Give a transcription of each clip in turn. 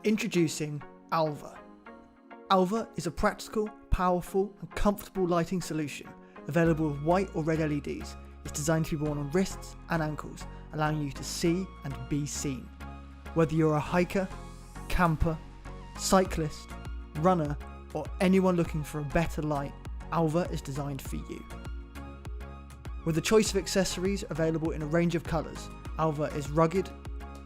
Introducing ALVA. ALVA is a practical, powerful and comfortable lighting solution available with white or red LEDs. It's designed to be worn on wrists and ankles, allowing you to see and be seen. Whether you're a hiker, camper, cyclist, runner or anyone looking for a better light, ALVA is designed for you. With a choice of accessories available in a range of colours, ALVA is rugged,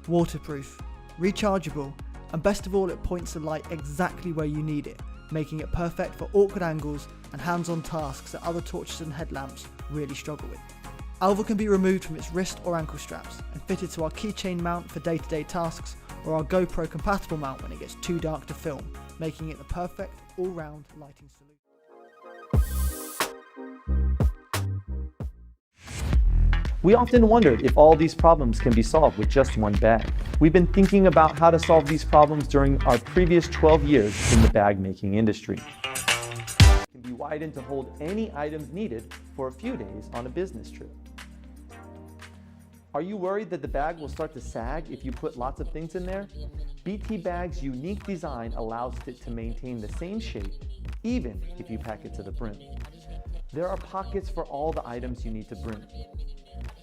waterproof, rechargeable, and best of all, it points the light exactly where you need it, making it perfect for awkward angles and hands-on tasks that other torches and headlamps really struggle with. ALVA can be removed from its wrist or ankle straps and fitted to our keychain mount for day-to-day tasks or our GoPro compatible mount when it gets too dark to film, making it the perfect all-round lighting solution. We often wondered if all these problems can be solved with just one bag. We've been thinking about how to solve these problems during our previous 12 years in the bag making industry. It can be widened to hold any items needed for a few days on a business trip. Are you worried that the bag will start to sag if you put lots of things in there? BTBAG's unique design allows it to maintain the same shape, even if you pack it to the brim. There are pockets for all the items you need to bring.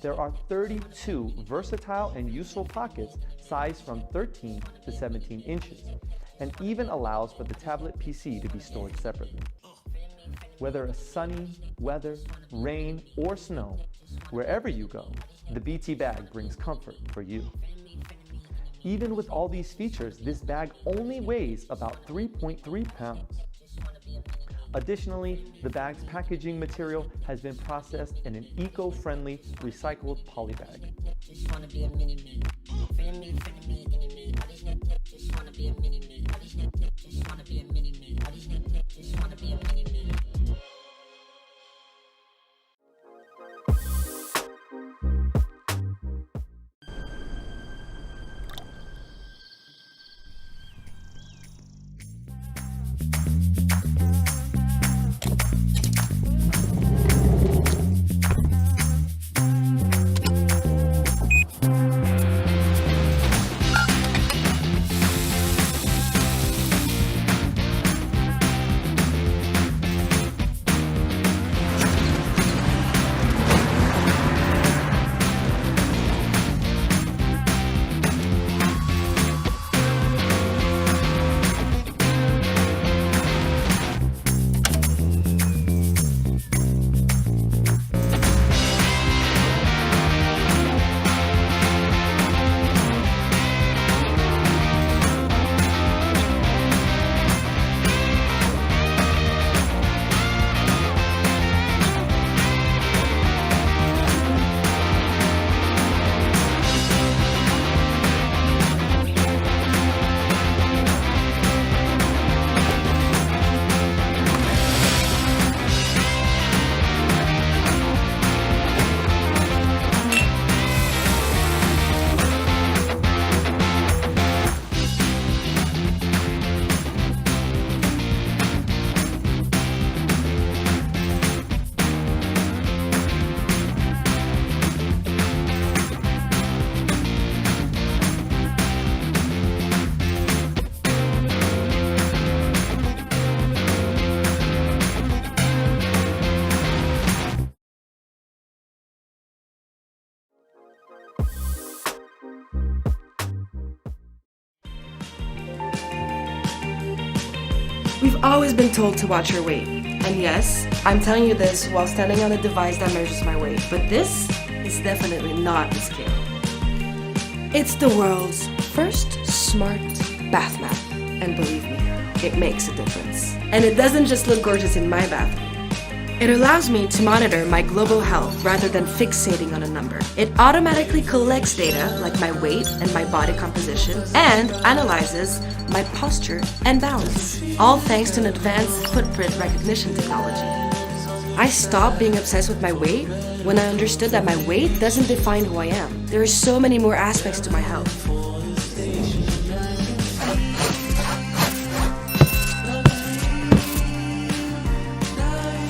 There are 32 versatile and useful pockets sized from 13 to 17 inches, and even allows for the tablet PC to be stored separately. Whether a sunny weather, rain, or snow, wherever you go, the BT bag brings comfort for you. Even with all these features, this bag only weighs about 3.3 pounds. Additionally, the bag's packaging material has been processed in an eco-friendly recycled poly bag. We've always been told to watch your weight. And yes, I'm telling you this while standing on a device that measures my weight. But this is definitely not a scale. It's the world's first smart bath mat. And believe me, it makes a difference. And it doesn't just look gorgeous in my bathroom. It allows me to monitor my global health rather than fixating on a number. It automatically collects data like my weight and my body composition and analyzes my posture and balance, all thanks to an advanced footprint recognition technology. I stopped being obsessed with my weight when I understood that my weight doesn't define who I am. There are so many more aspects to my health.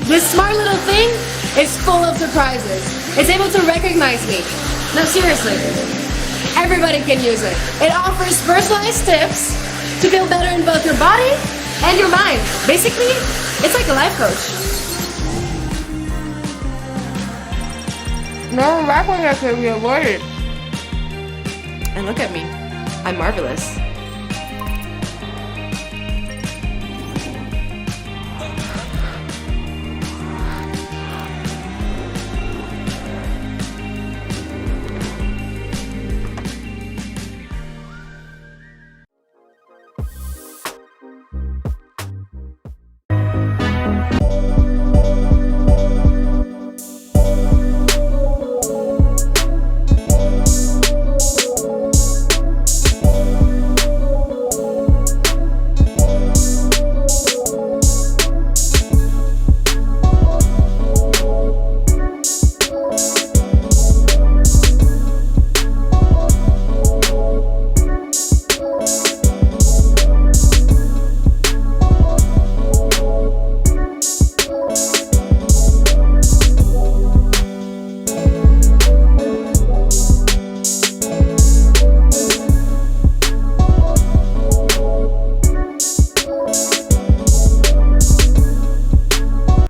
This smart little thing is full of surprises. It's able to recognize me. No, seriously. Everybody can use it. It offers personalized tips to feel better in both your body and your mind. Basically, it's like a life coach. No back when I could be avoided. And look at me, I'm marvelous.